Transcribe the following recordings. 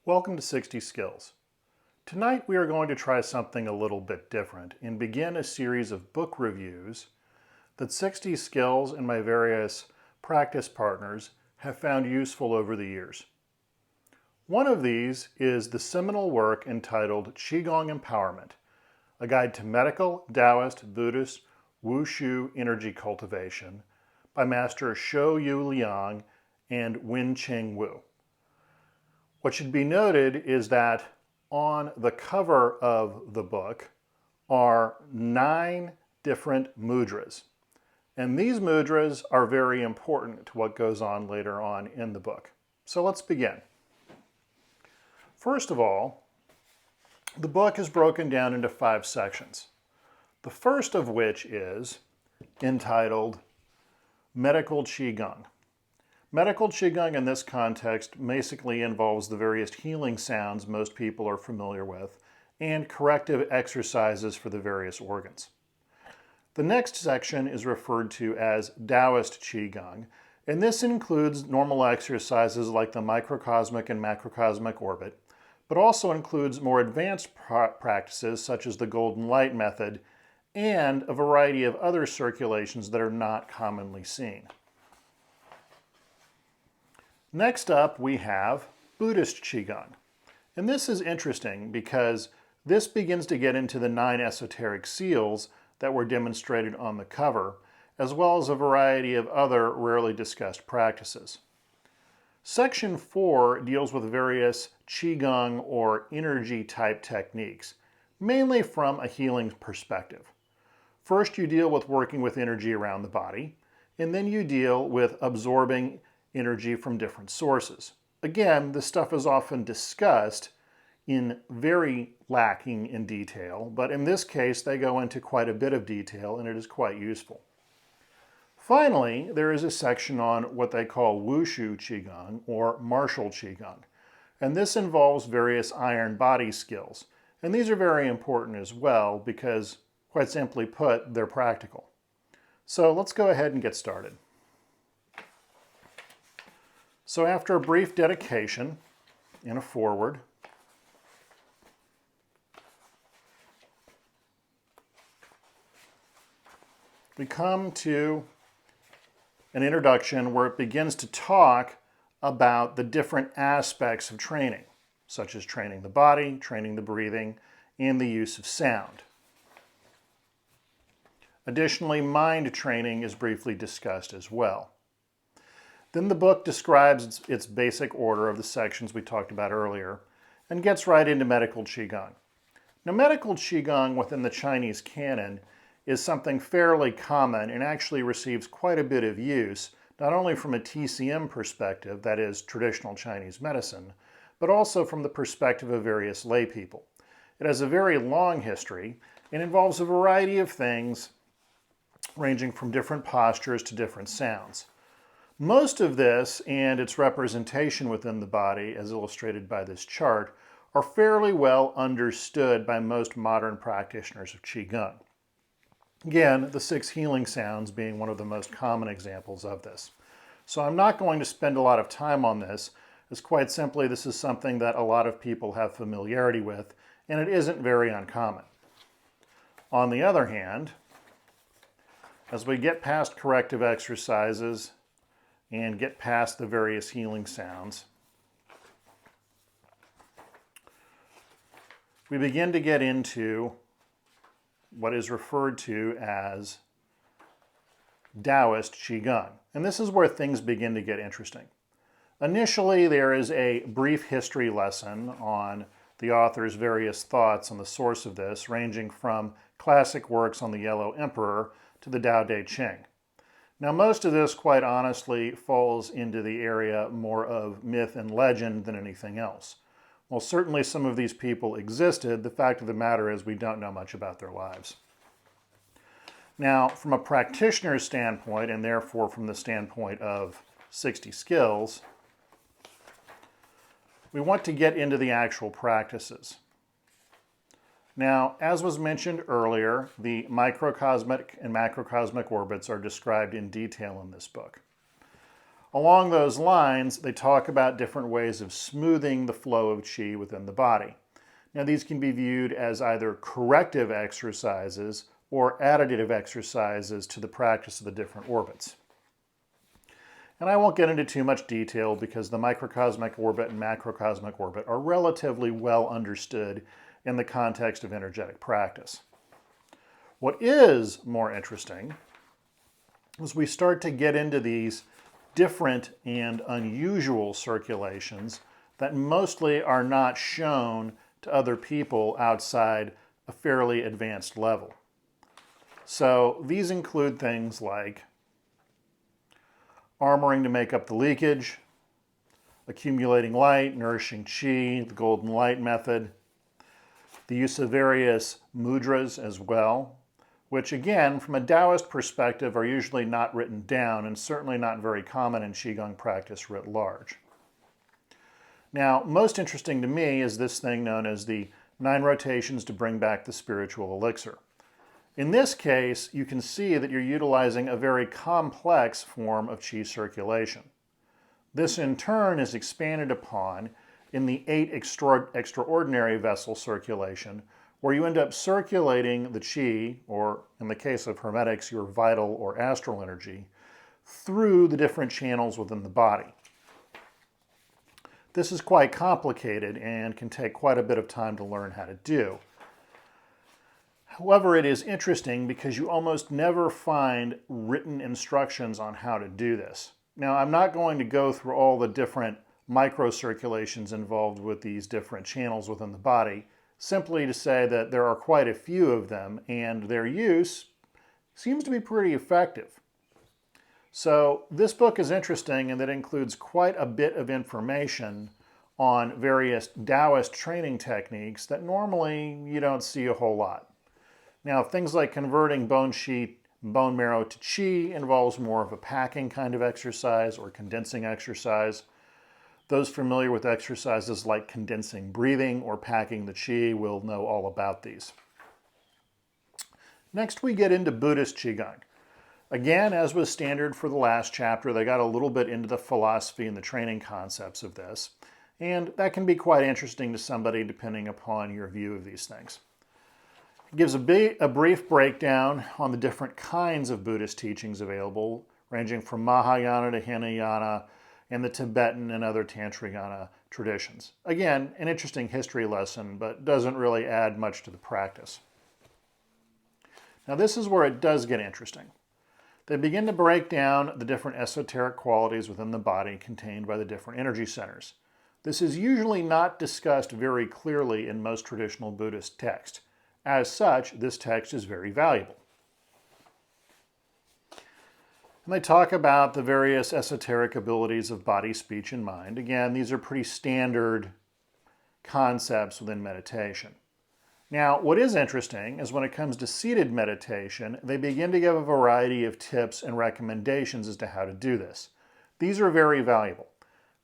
Welcome to 60 Skills. Tonight we are going to try something a little bit different and begin a series of book reviews that 60 Skills and my various practice partners have found useful over the years. One of these is the seminal work entitled Qigong Empowerment, a guide to medical, Taoist, Buddhist, Wushu energy cultivation by Master Shou Liang and Wen-Ching Wu. What should be noted is that on the cover of the book are 9 different mudras. And these mudras are very important to what goes on later on in the book. So let's begin. First of all, the book is broken down into 5 sections. The first of which is entitled Medical Qigong. Medical Qigong in this context basically involves the various healing sounds most people are familiar with and corrective exercises for the various organs. The next section is referred to as Taoist Qigong, and this includes normal exercises like the Microcosmic and Macrocosmic orbit, but also includes more advanced practices such as the Golden Light method and a variety of other circulations that are not commonly seen. Next up, we have Buddhist Qigong. And this is interesting because this begins to get into the 9 esoteric seals that were demonstrated on the cover, as well as a variety of other rarely discussed practices. Section 4 deals with various Qigong or energy type techniques, mainly from a healing perspective. First, you deal with working with energy around the body, and then you deal with absorbing energy from different sources. Again, this stuff is often discussed in very lacking in detail, but in this case they go into quite a bit of detail and it is quite useful. Finally, there is a section on what they call Wushu Qigong or martial Qigong, and this involves various iron body skills, and these are very important as well because, quite simply put, they're practical. So let's go ahead and get started. So after a brief dedication and a foreword, we come to an introduction where it begins to talk about the different aspects of training, such as training the body, training the breathing, and the use of sound. Additionally, mind training is briefly discussed as well. Then the book describes its basic order of the sections we talked about earlier and gets right into medical Qigong. Now, medical Qigong within the Chinese canon is something fairly common and actually receives quite a bit of use, not only from a TCM perspective, that is traditional Chinese medicine, but also from the perspective of various lay people. It has a very long history and involves a variety of things ranging from different postures to different sounds. Most of this and its representation within the body, as illustrated by this chart, are fairly well understood by most modern practitioners of Qigong. Again, the 6 healing sounds being one of the most common examples of this. So I'm not going to spend a lot of time on this, as quite simply this is something that a lot of people have familiarity with, and it isn't very uncommon. On the other hand, as we get past corrective exercises and get past the various healing sounds, we begin to get into what is referred to as Taoist Qigong. And this is where things begin to get interesting. Initially, there is a brief history lesson on the author's various thoughts on the source of this, ranging from classic works on the Yellow Emperor to the Tao Te Ching. Now, most of this, quite honestly, falls into the area more of myth and legend than anything else. While certainly some of these people existed, the fact of the matter is we don't know much about their lives. Now, from a practitioner's standpoint, and therefore from the standpoint of 60 Skills, we want to get into the actual practices. Now, as was mentioned earlier, the microcosmic and macrocosmic orbits are described in detail in this book. Along those lines, they talk about different ways of smoothing the flow of qi within the body. Now, these can be viewed as either corrective exercises or additive exercises to the practice of the different orbits. And I won't get into too much detail because the microcosmic orbit and macrocosmic orbit are relatively well understood in the context of energetic practice. What is more interesting is we start to get into these different and unusual circulations that mostly are not shown to other people outside a fairly advanced level. So these include things like armoring to make up the leakage, accumulating light, nourishing qi, the golden light method, the use of various mudras as well, which again, from a Taoist perspective, are usually not written down and certainly not very common in Qigong practice writ large. Now, most interesting to me is this thing known as the 9 rotations to bring back the spiritual elixir. In this case, you can see that you're utilizing a very complex form of qi circulation. This in turn is expanded upon in the 8 extraordinary vessel circulation, where you end up circulating the qi, or in the case of Hermetics, your vital or astral energy, through the different channels within the body. This is quite complicated and can take quite a bit of time to learn how to do. However, it is interesting because you almost never find written instructions on how to do this. Now, I'm not going to go through all the different microcirculations involved with these different channels within the body, simply to say that there are quite a few of them and their use seems to be pretty effective. So this book is interesting and that includes quite a bit of information on various Taoist training techniques that normally you don't see a whole lot. Now, things like converting bone marrow to qi involves more of a packing kind of exercise or condensing exercise. Those familiar with exercises like condensing breathing or packing the qi will know all about these. Next, we get into Buddhist Qigong. Again, as was standard for the last chapter, they got a little bit into the philosophy and the training concepts of this, and that can be quite interesting to somebody depending upon your view of these things. It gives a brief breakdown on the different kinds of Buddhist teachings available, ranging from Mahayana to Hinayana, and the Tibetan and other Tantrayana traditions. Again, an interesting history lesson, but doesn't really add much to the practice. Now this is where it does get interesting. They begin to break down the different esoteric qualities within the body contained by the different energy centers. This is usually not discussed very clearly in most traditional Buddhist texts. As such, this text is very valuable. And they talk about the various esoteric abilities of body, speech, and mind. Again, these are pretty standard concepts within meditation. Now, what is interesting is when it comes to seated meditation, they begin to give a variety of tips and recommendations as to how to do this. These are very valuable.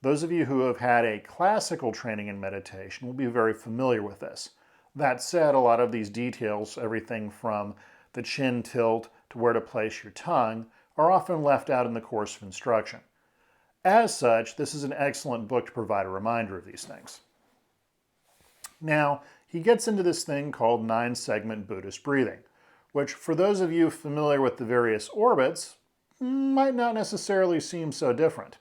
Those of you who have had a classical training in meditation will be very familiar with this. That said, a lot of these details, everything from the chin tilt to where to place your tongue, are often left out in the course of instruction. As such, this is an excellent book to provide a reminder of these things. Now, he gets into this thing called 9-segment Buddhist breathing, which for those of you familiar with the various orbits, might not necessarily seem so different.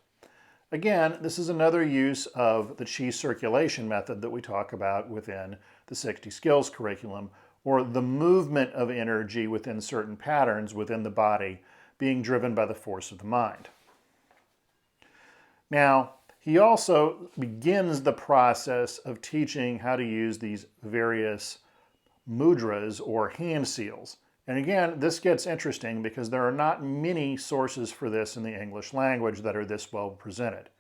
Again, this is another use of the qi circulation method that we talk about within the 60 Skills curriculum, or the movement of energy within certain patterns within the body being driven by the force of the mind. Now, he also begins the process of teaching how to use these various mudras or hand seals. And again, this gets interesting because there are not many sources for this in the English language that are this well presented.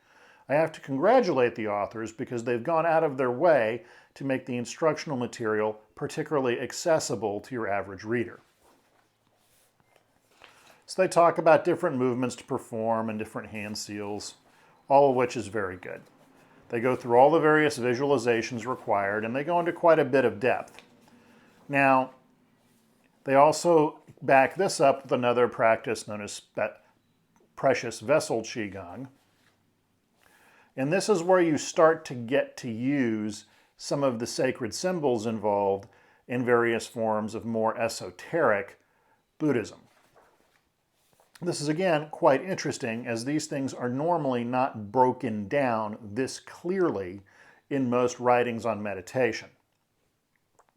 I have to congratulate the authors because they've gone out of their way to make the instructional material particularly accessible to your average reader. So they talk about different movements to perform and different hand seals, all of which is very good. They go through all the various visualizations required, and they go into quite a bit of depth. Now, they also back this up with another practice known as Precious Vessel Qigong, And this is where you start to get to use some of the sacred symbols involved in various forms of more esoteric Buddhism. This is again quite interesting, as these things are normally not broken down this clearly in most writings on meditation.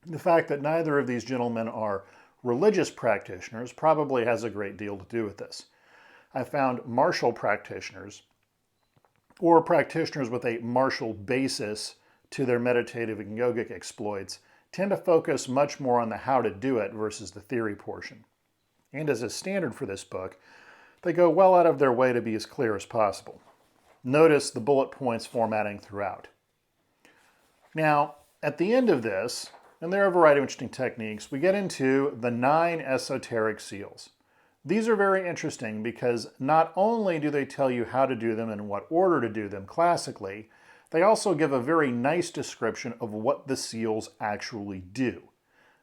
The fact that neither of these gentlemen are religious practitioners probably has a great deal to do with this. I found martial practitioners, or practitioners with a martial basis to their meditative and yogic exploits, tend to focus much more on the how to do it versus the theory portion. And as a standard for this book, they go well out of their way to be as clear as possible. Notice the bullet points formatting throughout. Now, at the end of this, and there are a variety of interesting techniques, we get into the 9 esoteric seals. These are very interesting because not only do they tell you how to do them and in what order to do them classically, they also give a very nice description of what the seals actually do.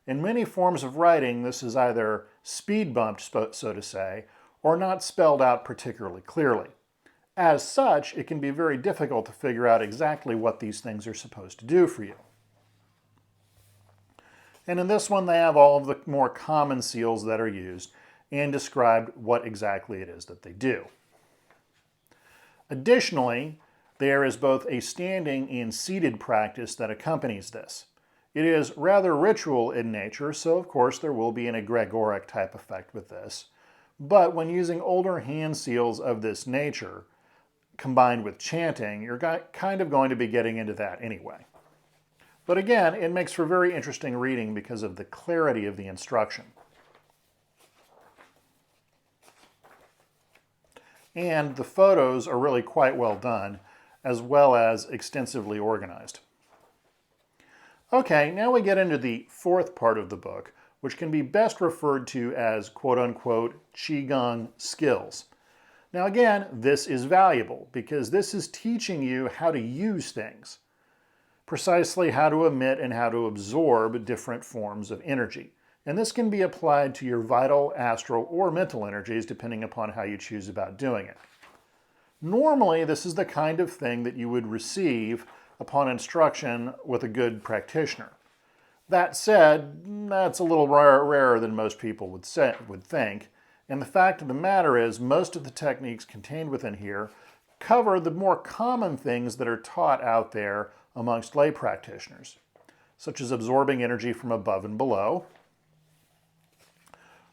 In many forms of writing, this is either speed bumped, so to say, or not spelled out particularly clearly. As such, it can be very difficult to figure out exactly what these things are supposed to do for you. And in this one, they have all of the more common seals that are used and described what exactly it is that they do. Additionally, there is both a standing and seated practice that accompanies this. It is rather ritual in nature, so of course there will be an egregoric type effect with this. But when using older hand seals of this nature, combined with chanting, you're kind of going to be getting into that anyway. But again, it makes for very interesting reading because of the clarity of the instruction. And the photos are really quite well done, as well as extensively organized. Okay, now we get into the 4th part of the book, which can be best referred to as quote-unquote Qigong Skills. Now again, this is valuable because this is teaching you how to use things, precisely how to emit and how to absorb different forms of energy. And this can be applied to your vital, astral, or mental energies depending upon how you choose about doing it. Normally, this is the kind of thing that you would receive upon instruction with a good practitioner. That said, that's a little rarer than most people would think, and the fact of the matter is most of the techniques contained within here cover the more common things that are taught out there amongst lay practitioners, such as absorbing energy from above and below,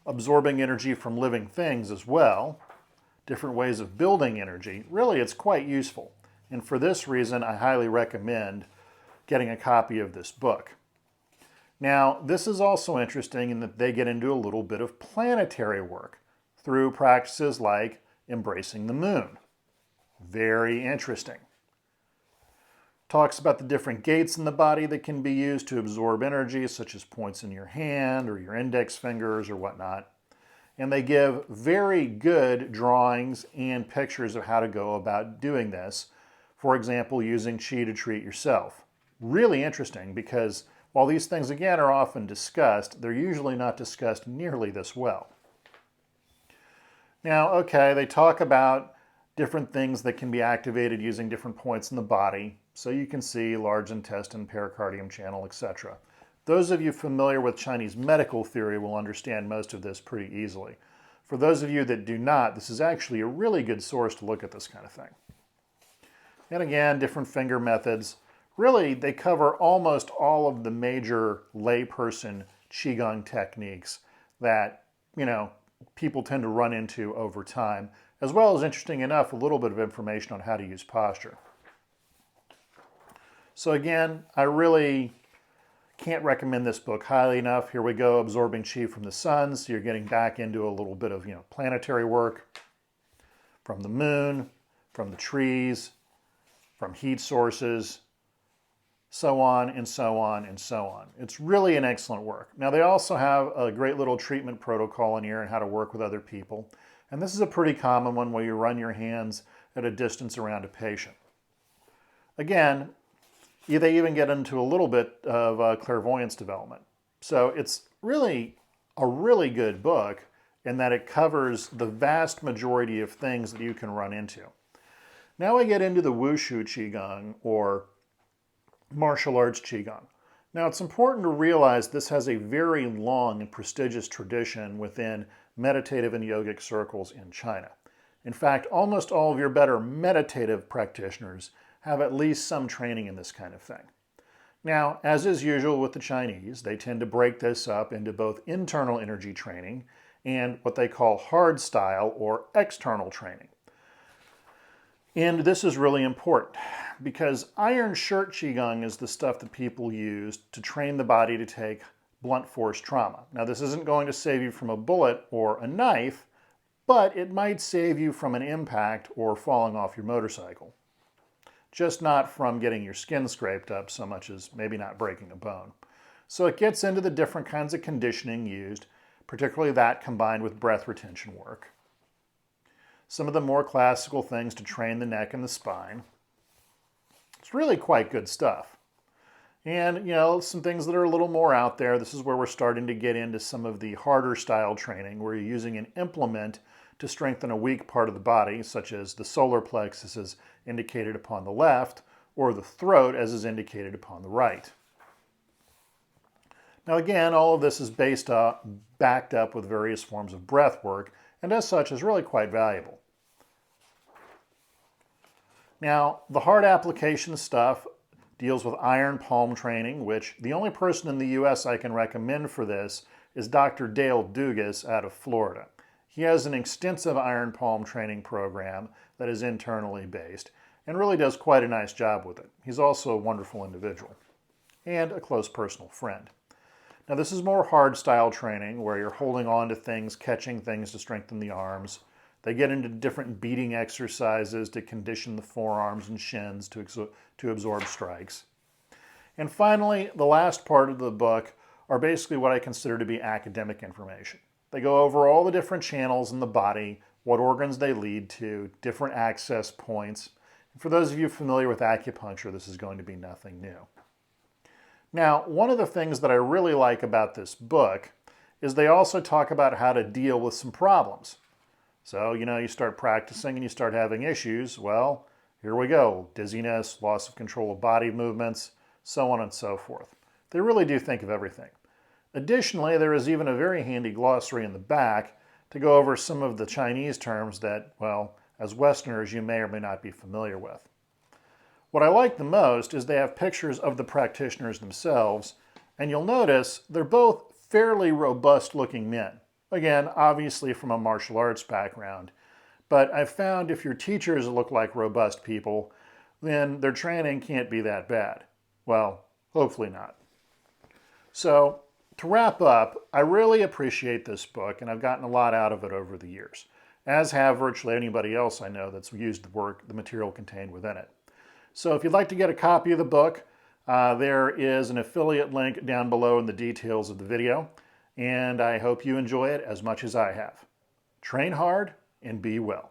absorbing energy from living things as well, different ways of building energy. Really, it's quite useful. And for this reason, I highly recommend getting a copy of this book. Now, this is also interesting in that they get into a little bit of planetary work through practices like embracing the moon. Very interesting. Talks about the different gates in the body that can be used to absorb energy, such as points in your hand or your index fingers or whatnot. And they give very good drawings and pictures of how to go about doing this. For example, using Qi to treat yourself. Really interesting because while these things again are often discussed, they're usually not discussed nearly this well. Now, okay, they talk about different things that can be activated using different points in the body. So you can see large intestine, pericardium channel, etc. Those of you familiar with Chinese medical theory will understand most of this pretty easily. For those of you that do not, this is actually a really good source to look at this kind of thing. And again, different finger methods. Really, they cover almost all of the major layperson Qigong techniques that, people tend to run into over time, as well as, interesting enough, a little bit of information on how to use posture. So again, I really can't recommend this book highly enough. Here we go, absorbing Qi from the sun. So you're getting back into a little bit of, planetary work from the moon, from the trees, from heat sources, so on and so on and so on. It's really an excellent work. Now they also have a great little treatment protocol in here and how to work with other people. And this is a pretty common one where you run your hands at a distance around a patient. Again, they even get into a little bit of clairvoyance development. So it's really a really good book in that it covers the vast majority of things that you can run into. Now I get into the Wushu Qigong, or martial arts Qigong. Now it's important to realize this has a very long and prestigious tradition within meditative and yogic circles in China. In fact, almost all of your better meditative practitioners have at least some training in this kind of thing. Now, as is usual with the Chinese, they tend to break this up into both internal energy training and what they call hard style or external training. And this is really important because iron shirt Qigong is the stuff that people use to train the body to take blunt force trauma. Now, this isn't going to save you from a bullet or a knife, but it might save you from an impact or falling off your motorcycle. Just not from getting your skin scraped up so much as maybe not breaking a bone. So it gets into the different kinds of conditioning used, particularly that combined with breath retention work. Some of the more classical things to train the neck and the spine. It's really quite good stuff. And, some things that are a little more out there. This is where we're starting to get into some of the harder style training where you're using an implement to strengthen a weak part of the body, such as the solar plexus as indicated upon the left, or the throat as is indicated upon the right. Now again, all of this is backed up with various forms of breath work, and as such is really quite valuable. Now, the hard application stuff deals with iron palm training, which the only person in the US I can recommend for this is Dr. Dale Dugas out of Florida. He has an extensive iron palm training program that is internally based and really does quite a nice job with it. He's also a wonderful individual and a close personal friend. Now this is more hard style training where you're holding on to things, catching things to strengthen the arms. They get into different beating exercises to condition the forearms and shins to absorb strikes. And finally, the last part of the book are basically what I consider to be academic information. They go over all the different channels in the body, what organs they lead to, different access points. And for those of you familiar with acupuncture, this is going to be nothing new. Now, one of the things that I really like about this book is they also talk about how to deal with some problems. So, you start practicing and you start having issues. Well, here we go. Dizziness, loss of control of body movements, so on and so forth. They really do think of everything. Additionally, there is even a very handy glossary in the back to go over some of the Chinese terms that, well, as Westerners, you may or may not be familiar with. What I like the most is they have pictures of the practitioners themselves, and you'll notice they're both fairly robust-looking men. Again, obviously from a martial arts background, but I've found if your teachers look like robust people, then their training can't be that bad. Well, hopefully not. So, to wrap up, I really appreciate this book, and I've gotten a lot out of it over the years, as have virtually anybody else I know that's used the material contained within it. So if you'd like to get a copy of the book, there is an affiliate link down below in the details of the video, and I hope you enjoy it as much as I have. Train hard and be well.